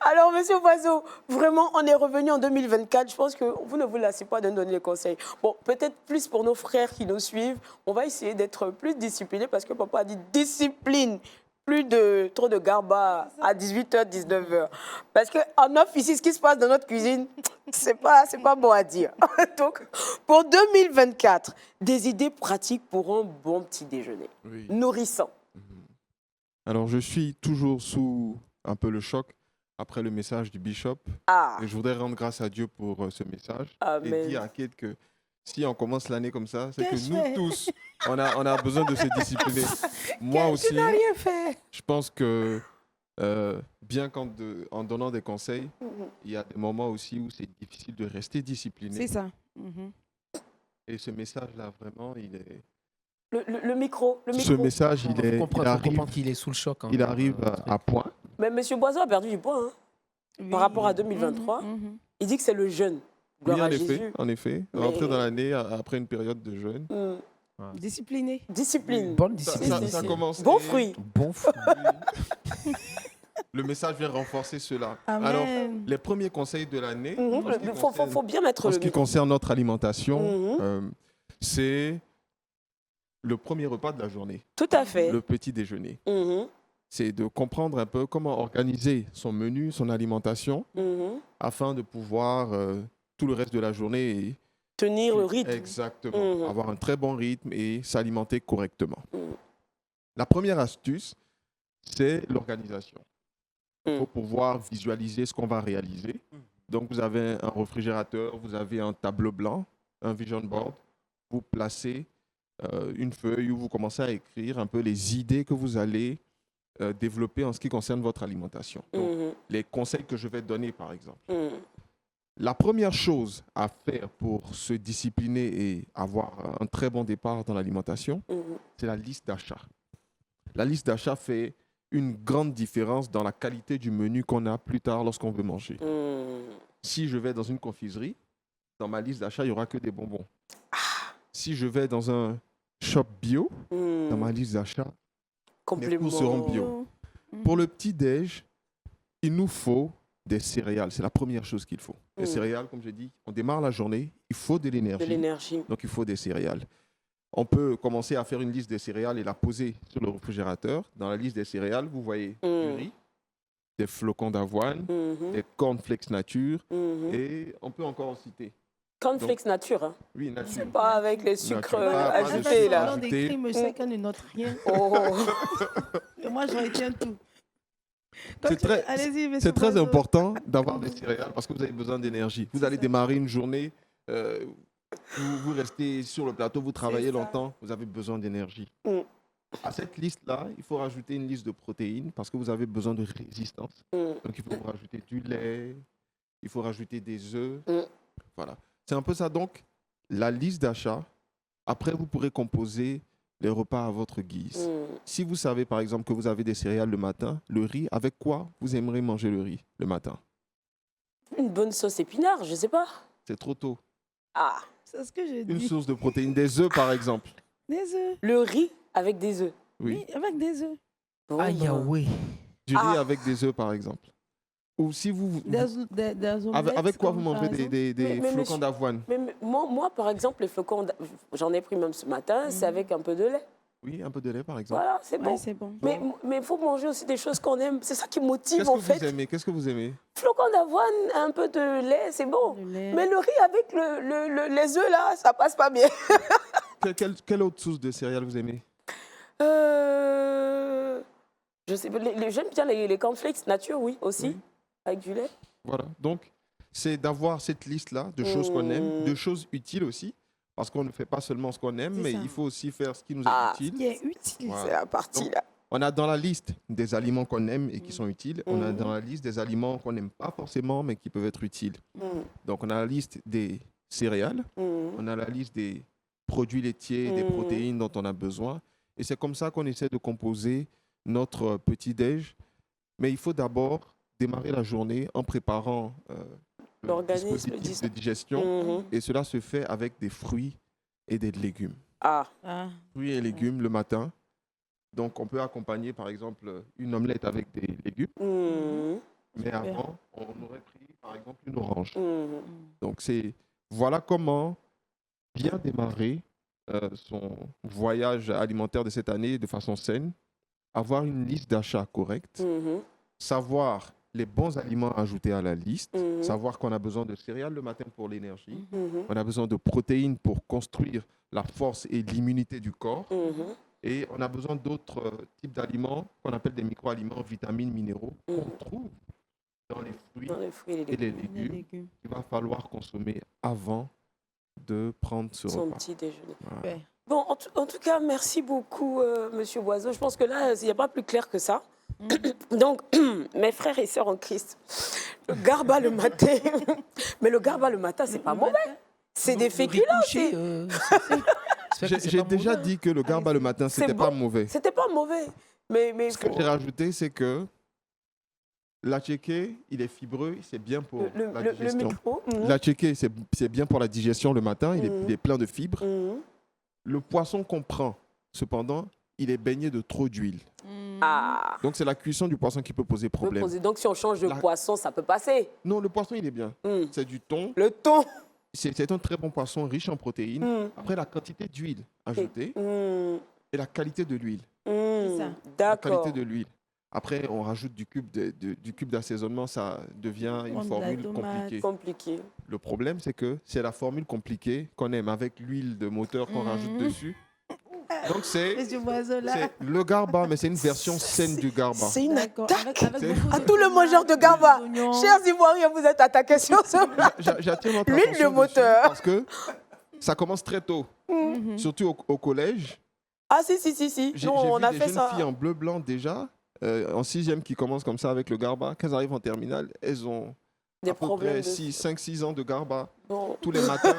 Alors, Monsieur Boiseau, vraiment, on est revenu en 2024. Je pense que vous ne vous lassez pas de nous donner des conseils. Bon, peut-être plus pour nos frères qui nous suivent. On va essayer d'être plus disciplinés parce que papa a dit discipline. Plus de trop de garba à 18h, 19h. Parce qu'en off, ici, ce qui se passe dans notre cuisine, c'est pas bon à dire. Donc, pour 2024, des idées pratiques pour un bon petit déjeuner. Oui. Nourrissant. Alors, je suis toujours sous un peu le choc après le message du bishop. Ah, Et je voudrais rendre grâce à Dieu pour ce message et amen. dire à Kate que si on commence l'année comme ça, c'est que Qu'est-ce que nous je fais? tous, on a besoin de se discipliner. Moi aussi, Tu n'as rien fait. je pense que bien en donnant des conseils, il y a des moments aussi où c'est difficile de rester discipliné. C'est ça. Mhm. Et ce message-là, vraiment, il est... Le micro, le Ce micro. message, Il faut comprendre, arrive, qu'il est sous le choc. hein. il arrive à point. Mais M. Boiseau a perdu du poids, hein. Par rapport à 2023. Il dit que c'est le jeûne. Oui, Gloire en à effet, Jésus. en effet. Mais- Rentrer dans l'année après une période de jeûne. Discipliné. Discipline. Bonne Ça, discipline. ça commence. Bon et- fruit. Bon fruit. Le message vient renforcer cela. Amen. Alors, les premiers conseils de l'année, en ce qui Il concerne- faut bien mettre en le ce qui micro. concerne notre alimentation, Mhm. c'est le premier repas de la journée, Tout à fait. le petit déjeuner. Mhm, C'est de comprendre un peu comment organiser son menu, son alimentation, mhm. afin de pouvoir tout le reste de la journée Tenir le rythme. exactement, Mhm. avoir un très bon rythme et s'alimenter correctement. Mhm. La première astuce, c'est l'organisation. Il Mhm. faut pouvoir visualiser ce qu'on va réaliser. Donc, vous avez un réfrigérateur, vous avez un tableau blanc, un vision board. Vous placez une feuille où vous commencez à écrire un peu les idées que vous allez développer en ce qui concerne votre alimentation. Donc, Mhm, les conseils que je vais donner, par exemple. mhm. La première chose à faire pour se discipliner et avoir un très bon départ dans l'alimentation, Mhm. c'est la liste d'achat. La liste d'achat fait une grande différence dans la qualité du menu qu'on a plus tard lorsqu'on veut manger. Mhm. Si je vais dans une confiserie, dans ma liste d'achat, il n'y aura que des bonbons. Si je vais dans un shop bio, dans ma liste d'achat, Complément. courses seront bio. Pour le petit-déj, il nous faut des céréales. C'est la première chose qu'il faut. Les céréales, comme je dis, on démarre la journée, il faut de De l'énergie. l'énergie. Donc, il faut des céréales. On peut commencer à faire une liste des céréales et la poser sur le réfrigérateur. Dans la liste des céréales, vous voyez du riz, des flocons d'avoine, Mhm, des cornflakes nature mhm. et on peut encore en citer. Cornflakes nature. Hein. Oui, nature. Pas avec les sucres Nature. Pas de ajoutés sucre. là. Dans des Ajouter. crimes, je sais qu'elle ne note rien. Oh. Et moi, je retiens tout. C'est très- Allez-y, monsieur C'est très Boiseau. important d'avoir des céréales parce que vous avez besoin d'énergie. Vous allez démarrer une journée, vous restez sur le plateau, vous travaillez ça. longtemps, vous avez besoin d'énergie. Mm. À cette liste-là, il faut rajouter une liste de protéines parce que vous avez besoin de résistance. Mm. Donc, il faut rajouter du lait, il faut rajouter des œufs. Mm. Voilà. C'est un peu ça. Donc, la liste d'achat, après, vous pourrez composer les repas à votre guise. Mm. Si vous savez, par exemple, que vous avez des céréales le matin, le riz, avec quoi vous aimeriez manger le riz le matin? Une bonne sauce épinard, je sais pas. C'est trop tôt. Ah, C'est ce que j'ai Une dit. source de protéines, des œufs, par exemple. Des œufs. le riz avec des œufs. Oui. Oui, avec des œufs. Bon, Aïe, ben, ouais. Du riz Ah. avec des œufs, par exemple. Ou si vous... Des avec quoi vous omelettes, mangez par exemple. des Mais flocons monsieur- d'avoine? mais moi, par exemple, les flocons, j'en ai pris même ce matin, c'est avec un peu de lait. Oui, un peu de lait, par exemple. Voilà, c'est bon. Ouais, c'est bon. Mais il faut manger aussi des choses qu'on aime. C'est ça qui motive, Qu'est-ce en que fait. vous aimez? Qu'est-ce que vous aimez? Flocons d'avoine, un peu de lait, c'est bon. Le lait. Mais le riz avec les œufs, là, ça passe pas bien. Quelle autre source de céréales vous aimez? Je sais pas, j'aime bien les cornflakes nature, oui, aussi, Oui. avec du lait. Voilà. Donc, c'est d'avoir cette liste-là de choses qu'on aime, de choses utiles aussi. Parce qu'on ne fait pas seulement ce qu'on aime, C'est mais ça. il faut aussi faire ce qui nous est Ah. utile. Qui est utile. Voilà. C'est la partie, Donc, là. On a dans la liste des aliments qu'on aime et qui sont utiles. On a dans la liste des aliments qu'on n'aime pas forcément, mais qui peuvent être utiles. Donc, on a la liste des céréales, on a la liste des produits laitiers, des protéines dont on a besoin. Et c'est comme ça qu'on essaie de composer notre petit-déj. Mais il faut d'abord démarrer la journée en préparant le L'organisme, dispositif de digestion. Et cela se fait avec des fruits et des légumes. Ah, Ah. Fruits et légumes le matin. Donc, on peut accompagner, par exemple, une omelette avec des légumes. Mais avant, on aurait pris, par exemple, une orange. Donc, voilà comment bien démarrer son voyage alimentaire de cette année de façon saine. Avoir une liste d'achats correcte. Savoir les bons aliments à ajouter à la liste. Savoir qu'on a besoin de céréales le matin pour l'énergie. On a besoin de protéines pour construire la force et l'immunité du corps. Et on a besoin d'autres types d'aliments qu'on appelle des micro-aliments, vitamines, minéraux, qu'on trouve dans les fruits Dans les fruits et les et les légumes. légumes qu'il va falloir consommer avant de prendre ce Son repas. petit déjeuner. Voilà. Ouais. Bon, en tout cas, merci beaucoup, Monsieur Boiseau. Je pense que là, il n'y a pas plus clair que ça. Donc, mes frères et sœurs en Christ, le garba le matin, mais le garba le matin, c'est pas mauvais. C'est des féculents. Couché, J'ai déjà dit que le garba le matin, C'est c'était pas bon. mauvais. C'était pas mauvais. Mais Ce que j'ai rajouté, c'est que l'attiéké, il est fibreux, c'est bien pour la le digestion. micro. L'attiéké, c'est bien pour la digestion le matin, il est plein de fibres. Mhm. Le poisson qu'on prend, cependant, il est baigné de trop d'huile. Ah. Donc, c'est la cuisson du poisson qui peut poser problème. Donc, si on change de poisson, ça peut passer. Non, le poisson, il est bien. Mm. C'est du thon. Le thon. C'est un très bon poisson riche en protéines. Mm. Après, la quantité d'huile ajoutée Mm. et la qualité de l'huile. Mm. ça. La D'accord. qualité de l'huile. Après, on rajoute du cube d'assaisonnement, ça devient une De la formule tomate. compliquée. Compliqué. Le problème, c'est que c'est la formule compliquée qu'on aime avec l'huile de moteur qu'on rajoute dessus. Donc, c'est Monsieur Boiseau, là. le garba, mais c'est une version saine du garba. C'est une D'accord. attaque. C'est- beaucoup À de tout le tomates, mangeur de garba. des oignons. Chers Ivoiriens, vous êtes attaqués sur ce plat. J'attire votre L'huile de attention dessus moteur. parce que ça commence très tôt, Mhm. surtout au collège. Ah, si. J'ai Non, on vu a des fait jeunes ça. filles en bleu-blanc déjà, en 6e, qui commencent comme ça avec le garba. Quand elles arrivent en terminale, elles ont Des à peu problèmes. près 5-6 ans de garba Bon. tous les matins.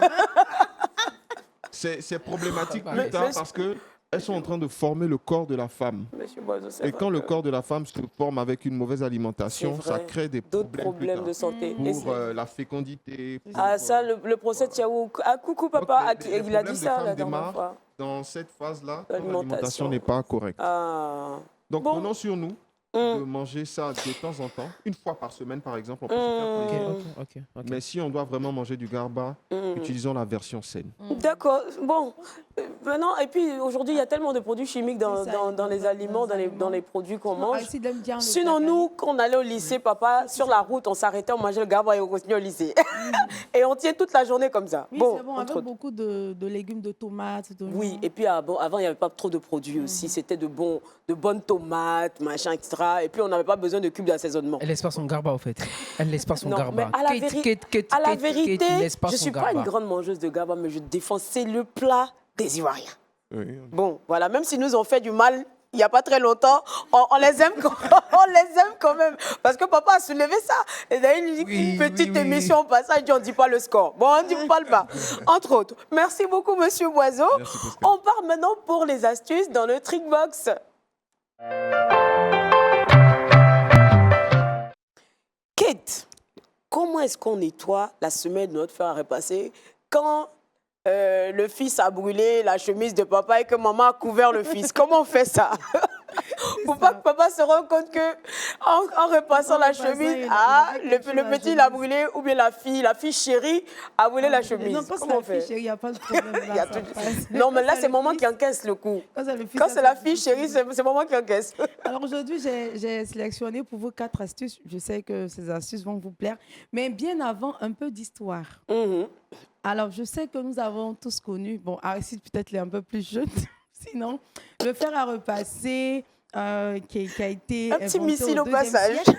C'est problématique Mais- plus tard mais- parce que elles sont en train de former le corps de la femme. Monsieur Boiseau, c'est Et vrai quand le que corps de la femme se forme avec une mauvaise alimentation, C'est ça vrai. crée des d'autres problèmes, problèmes plus de tard. santé. Et Pour c'est- la fécondité. pour, Ah, ça, le procès de Tiaou. Ah, coucou, papa. Donc, les Il a problèmes dit des ça femmes la dernière démarrent fois. dans cette phase-là, quand L'alimentation. l'alimentation n'est pas correcte. Ah. Donc, Bon. prenons sur nous Mm. de manger ça de temps en temps, une fois par semaine par exemple. On peut se faire plaisir. Ok. Mais si on doit vraiment manger du garba, Mm. utilisons la version saine. D'accord. Bon, maintenant, et puis aujourd'hui, il y a tellement de produits chimiques dans, C'est ça, dans les aliments, dans les produits qu'on mange. Alcide aime bien le Sinon, cacao. nous, quand on allait au lycée, papa, sur la route, on s'arrêtait, on mangeait le garba et on continuait au lycée. Et on tient toute la journée comme ça. Oui, Bon, c'est bon, entre avec autres. beaucoup de légumes, de tomates. d'oignons. Oui, et puis avant, il n'y avait pas trop de produits aussi. C'était de bonnes tomates, machin, etc. Et puis, on n'avait pas besoin de cubes d'assaisonnement. Elle laisse pas son garba, au fait. Elle laisse pas son Non, garba. mais à la vérité, je ne suis pas une grande mangeuse de garba, mais je défends, c'est le plat des Ivoiriens. Oui. Bon, voilà, même s'ils nous ont fait du mal il n'y a pas très longtemps, on les aime on les aime quand même. Parce que papa a soulevé ça. Et d'ailleurs, il dit Oui, une petite oui, oui. émission au passage, on ne dit pas le score. Bon, on ne dit pas le bas. Entre autres. Merci beaucoup, monsieur Boiseau. Merci, Pascal. On part maintenant pour les astuces dans le Trickbox. Kate, comment est-ce qu'on nettoie la semelle de notre fer à repasser quand le fils a brûlé la chemise de papa et que maman a couvert le fils? Comment on fait ça? Pour pas que papa se rende compte que en repassant la chemise, le petit il a brûlé, ou bien la fille chérie a brûlé la chemise. Non, quand c'est Comment on la fille fait? chérie, il n'y a pas de problème. Là, Il y a ça tout- passe. Non, mais là, Quand c'est maman le qui encaisse le coup. Quand c'est le fils, Quand ça c'est la fait fille chérie, c'est maman qui encaisse. Alors aujourd'hui, j'ai sélectionné pour vous 4 astuces. Je sais que ces astuces vont vous plaire. Mais bien avant, un peu d'histoire. Mhm. Alors, je sais que nous avons tous connu, bon, Aristide peut-être est un peu plus jeune, sinon, le fer à repasser qui a été Un petit inventé missile au 2e passage. siècle.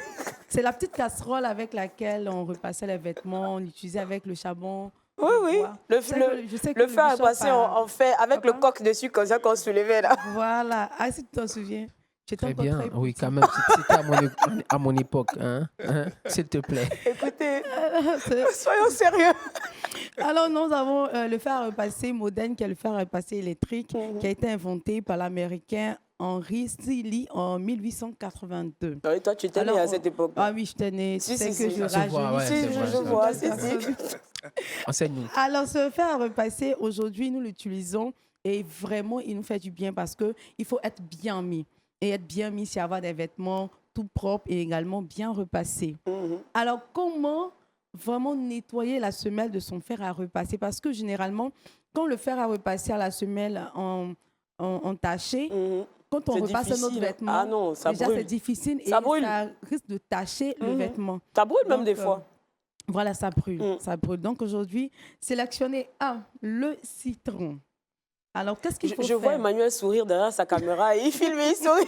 C'est la petite casserole avec laquelle on repassait les vêtements, on l'utilisait avec le charbon. Oui, oui. bois. Le, Je sais que- je sais que le fer à bishop passer, a- on fait avec le Papa? coq dessus, comme ça qu'on soulevait là. Voilà. Aristide, tu t'en souviens? Tu étais Très encore bien. très Oui, petit. quand même. C'était à mon époque. Hein? S'il te plaît. Écoutez, C'est- soyons sérieux. Alors, nous avons le fer à repasser moderne, qui est le fer à repasser électrique, Mhm. qui a été inventé par l'Américain Henry Seeley en 1882. Oui, toi, tu étais né Alors, à cette époque. Ah oui, je tenais. Si, Tu sais si, que si. je Ça se voit, rajeunis. ouais, Si, c'est vrai, je ça. vois, si, si. Enseigne-nous. Alors, ce fer à repasser, aujourd'hui, nous l'utilisons et vraiment, il nous fait du bien parce qu'il faut être bien mis. Et être bien mis, c'est avoir des vêtements tout propres et également bien repassés. Mhm. Alors, comment vraiment nettoyer la semelle de son fer à repasser? Parce que généralement, quand le fer à repasser à la semelle en taché, Mhm. quand on C'est repasse notre difficile. vêtement, Ah non, ça déjà brûle. c'est difficile et Ça brûle. ça risque de tacher le Mhm. vêtement. Ça brûle même Donc, des fois. Voilà, ça brûle. Mm. Ça brûle. Donc aujourd'hui, sélectionnez le citron. Alors, qu'est-ce qu'il faut Je faire? vois Emmanuel sourire derrière sa caméra et il filme et il sourit.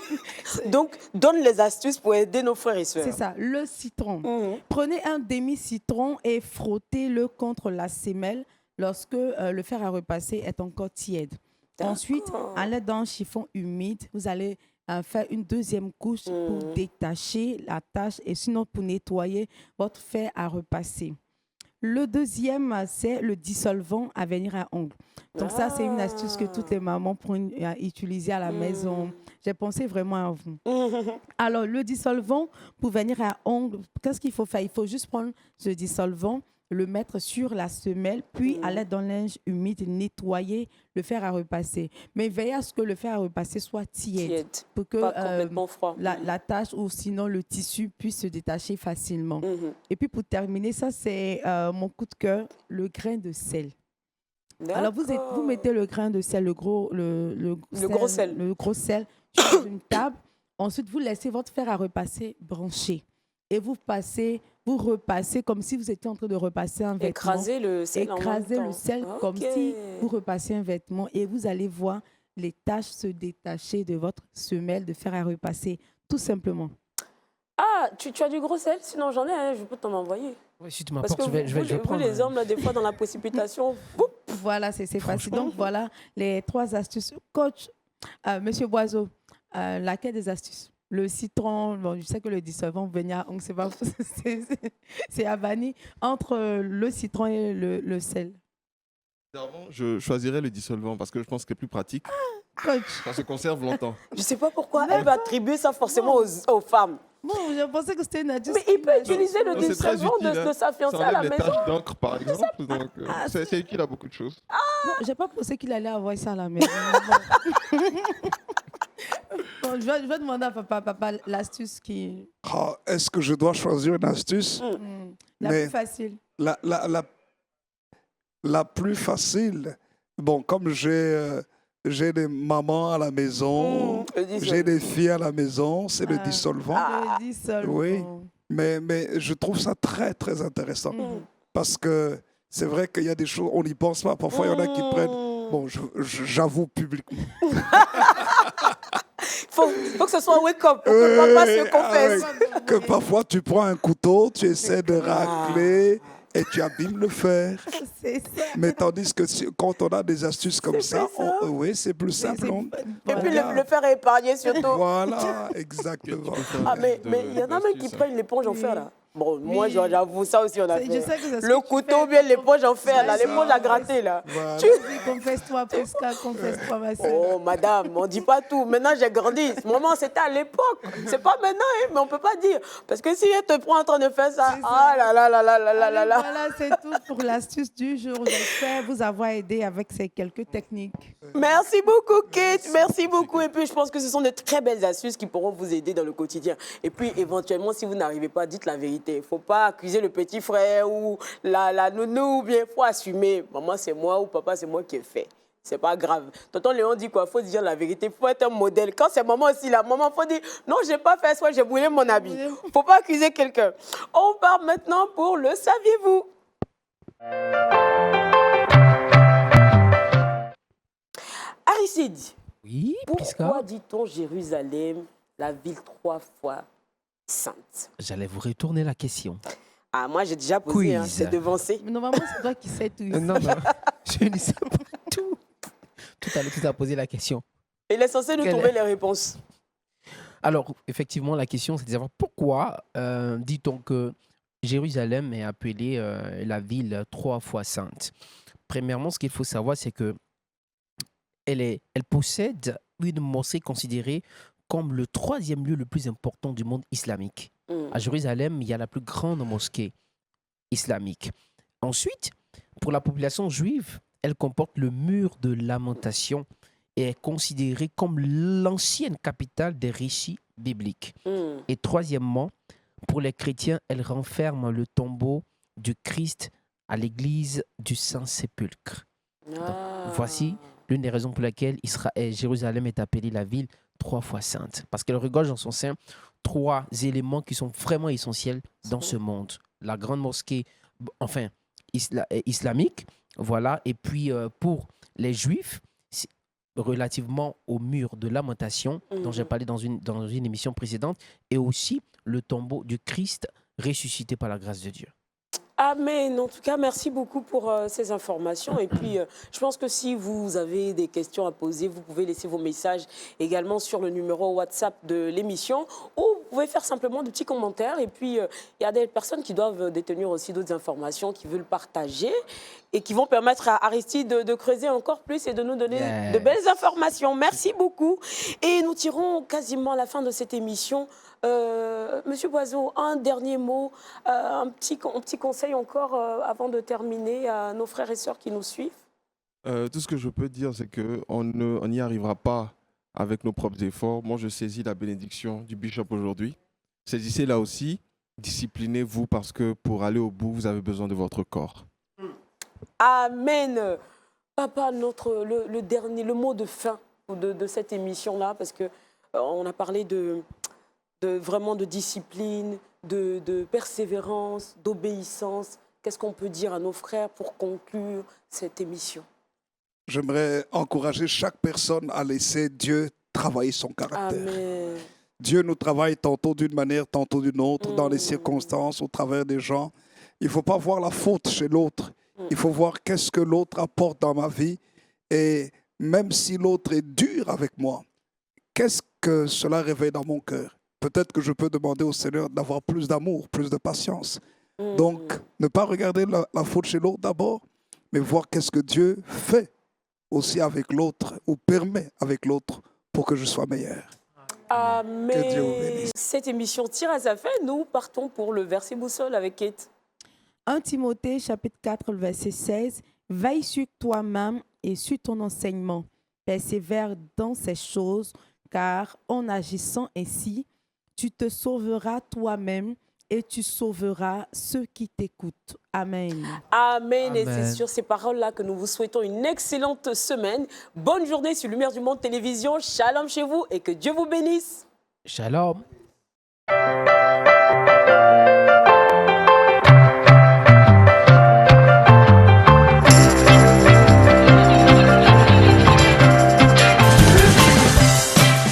Donc, donne les astuces pour aider nos frères et sœurs. C'est ça, le citron. Mhm. Prenez un demi-citron et frottez-le contre la sémelle lorsque le fer à repasser est encore tiède. Ensuite, à l'aide d'un chiffon humide, vous allez faire une deuxième couche pour détacher la tâche et sinon pour nettoyer votre fer à repasser. Le deuxième, c'est le dissolvant à venir à ongles. Donc ça, c'est une astuce que toutes les mamans pourront utiliser à la maison. J'ai pensé vraiment à vous. Alors, le dissolvant pour venir à ongles, qu'est-ce qu'il faut faire? Il faut juste prendre ce dissolvant, le mettre sur la semelle, puis à l'aide d'un linge humide, nettoyer le fer à repasser. Mais veillez à ce que le fer à repasser soit tiède. Pour que pas complètement froid. la tâche ou sinon le tissu puisse se détacher facilement. Et puis pour terminer, ça c'est mon coup de cœur, le grain de sel. Alors vous mettez le grain de sel, le gros sel sur une table. Ensuite, vous laissez votre fer à repasser branché. Et vous repassez comme si vous étiez en train de repasser un vêtement. Écraser le sel comme si vous repassiez un vêtement et vous allez voir les taches se détacher de votre semelle de fer à repasser, tout simplement. Ah, tu as du gros sel? Sinon, j'en ai, hein, je peux t'en envoyer. Oui, si tu m'apportes, je vais prendre. Vous, les hommes, là, des fois, dans la précipitation, boum. Voilà, c'est facile. Donc, voilà les 3 astuces. Coach, Monsieur Boiseau, laquelle des astuces? Le citron, bon, je sais que le dissolvant venir, donc c'est à bannir entre le citron et le sel. Je choisirais le dissolvant parce que je pense que c'est plus pratique. Coach. Ça se conserve longtemps. Je ne sais pas pourquoi elle va attribuer ça forcément aux femmes. Bon, je pensais que c'était une astuce. Mais il peut utiliser le C'est très dissolvant utile, de sa fiancée Ça à la enlève les maison. taches d'encre, par exemple. Donc, c'est utile à beaucoup de choses. Non, j'ai pas pensé qu'il allait avoir ça à la maison. Bon, je vais demander à papa l'astuce qui... Est-ce que je dois choisir une astuce? La plus facile. La plus facile. Bon, comme j'ai des mamans à la maison, j'ai des filles à la maison, c'est le dissolvant. Le dissolvant. Oui, mais je trouve ça très, très intéressant. Parce que c'est vrai qu'il y a des choses, on n'y pense pas. Parfois, il y en a qui prennent... Bon, j'avoue publiquement. Faut que ce soit un wake-up pour que papa se confesse. Que parfois, tu prends un couteau, tu essaies de racler et tu abîmes le fer. C'est ça. Mais tandis que quand on a des astuces comme ça, oui, c'est plus simple. Et puis le fer est épargné surtout. Voilà, exactement. Ah, mais il y en a même qui prennent l'éponge en fer là. Bon, moi j'avoue, ça aussi on a fait. Je sais que c'est ce Le que tu couteau, fais. bien l'éponge en fer là, l'éponge à gratter là. Voilà. Confesse-toi, Prisca, confesse-toi, ma soeur. Oh madame, on dit pas tout. Maintenant j'ai grandi. Ce moment c'était à l'époque. C'est pas maintenant, hein, mais on peut pas dire. Parce que si elle te prend en train de faire ça, ah là là là là là là là là. Voilà, c'est tout pour l'astuce du jour. J'espère vous avoir aidé avec ces quelques techniques. Merci beaucoup Kate, merci beaucoup. Et puis je pense que ce sont de très belles astuces qui pourront vous aider dans le quotidien. Et puis éventuellement, si vous n'arrivez pas, dites la vérité. Il ne faut pas accuser le petit frère ou la nounou, ou bien il faut assumer. Maman, c'est moi ou papa, c'est moi qui ai fait. C'est pas grave. Tonton Léon dit quoi? Il faut dire la vérité. Il faut être un modèle. Quand c'est maman aussi, la maman, il faut dire non, je n'ai pas fait ça, j'ai brûlé mon habit. Il ne faut pas accuser quelqu'un. On part maintenant pour le saviez-vous? Aristide, Oui, pourquoi dit-on Jérusalem, la ville 3 fois sainte? J'allais vous retourner la question. Ah, moi j'ai déjà posé, hein, Quiz. c'est devancé. Mais normalement, c'est toi qui sais tout. Non, non, je ne sais pas tout. Tout à l'heure, tu as posé la question. Il est censé nous Quelle trouver est- les réponses. Alors, effectivement, la question, c'est de savoir pourquoi dit-on que Jérusalem est appelée la ville 3 fois sainte. Premièrement, ce qu'il faut savoir, c'est que elle possède une mosquée considérée comme le 3e lieu le plus important du monde islamique. À Jérusalem, il y a la plus grande mosquée islamique. Ensuite, pour la population juive, elle comporte le mur de lamentation et est considérée comme l'ancienne capitale des récits bibliques. Et troisièmement, pour les chrétiens, elle renferme le tombeau du Christ à l'église du Saint-Sépulcre. Voici l'une des raisons pour lesquelles Jérusalem est appelée la ville 3 fois sainte. Parce qu'elle regorge dans son sein 3 éléments qui sont vraiment essentiels dans ce monde. La grande mosquée, enfin, islamique, voilà. Et puis, pour les Juifs, relativement au mur de lamentation dont j'ai parlé dans une émission précédente, et aussi le tombeau du Christ ressuscité par la grâce de Dieu. Amen. En tout cas, merci beaucoup pour ces informations. Et puis, je pense que si vous avez des questions à poser, vous pouvez laisser vos messages également sur le numéro WhatsApp de l'émission, ou vous pouvez faire simplement de petits commentaires. Et puis, il y a des personnes qui doivent détenir aussi d'autres informations, qui veulent partager et qui vont permettre à Aristide de creuser encore plus et de nous donner de belles informations. Merci beaucoup. Et nous tirons quasiment à la fin de cette émission. Monsieur Boiseau, un dernier mot, un petit conseil encore avant de terminer à nos frères et sœurs qui nous suivent. Tout ce que je peux dire, c'est qu'on n'y arrivera pas avec nos propres efforts. Moi, je saisis la bénédiction du bishop aujourd'hui. Saisissez-la aussi, disciplinez-vous parce que pour aller au bout, vous avez besoin de votre corps. Amen. Papa, le mot de fin de cette émission-là, parce qu'on a parlé vraiment de discipline, de persévérance, d'obéissance. Qu'est-ce qu'on peut dire à nos frères pour conclure cette émission? J'aimerais encourager chaque personne à laisser Dieu travailler son caractère. Amen. Dieu nous travaille tantôt d'une manière, tantôt d'une autre, dans les circonstances, au travers des gens. Il ne faut pas voir la faute chez l'autre. Il faut voir qu'est-ce que l'autre apporte dans ma vie. Et même si l'autre est dur avec moi, qu'est-ce que cela réveille dans mon cœur? Peut-être que je peux demander au Seigneur d'avoir plus d'amour, plus de patience. Donc, ne pas regarder la faute chez l'autre d'abord, mais voir qu'est-ce que Dieu fait aussi avec l'autre ou permet avec l'autre pour que je sois meilleur. Amen. Que Dieu vous bénisse. Cette émission tire à sa fin. Nous partons pour le verset boussole avec Kate. 1 Timothée, chapitre 4, verset 16. Veille sur toi-même et sur ton enseignement. Persévère dans ces choses, car en agissant ainsi, tu te sauveras toi-même et tu sauveras ceux qui t'écoutent. Amen. Amen. Et Amen. c'est sur ces paroles-là que nous vous souhaitons une excellente semaine. Bonne journée sur Lumière du Monde Télévision. Shalom chez vous et que Dieu vous bénisse. Shalom.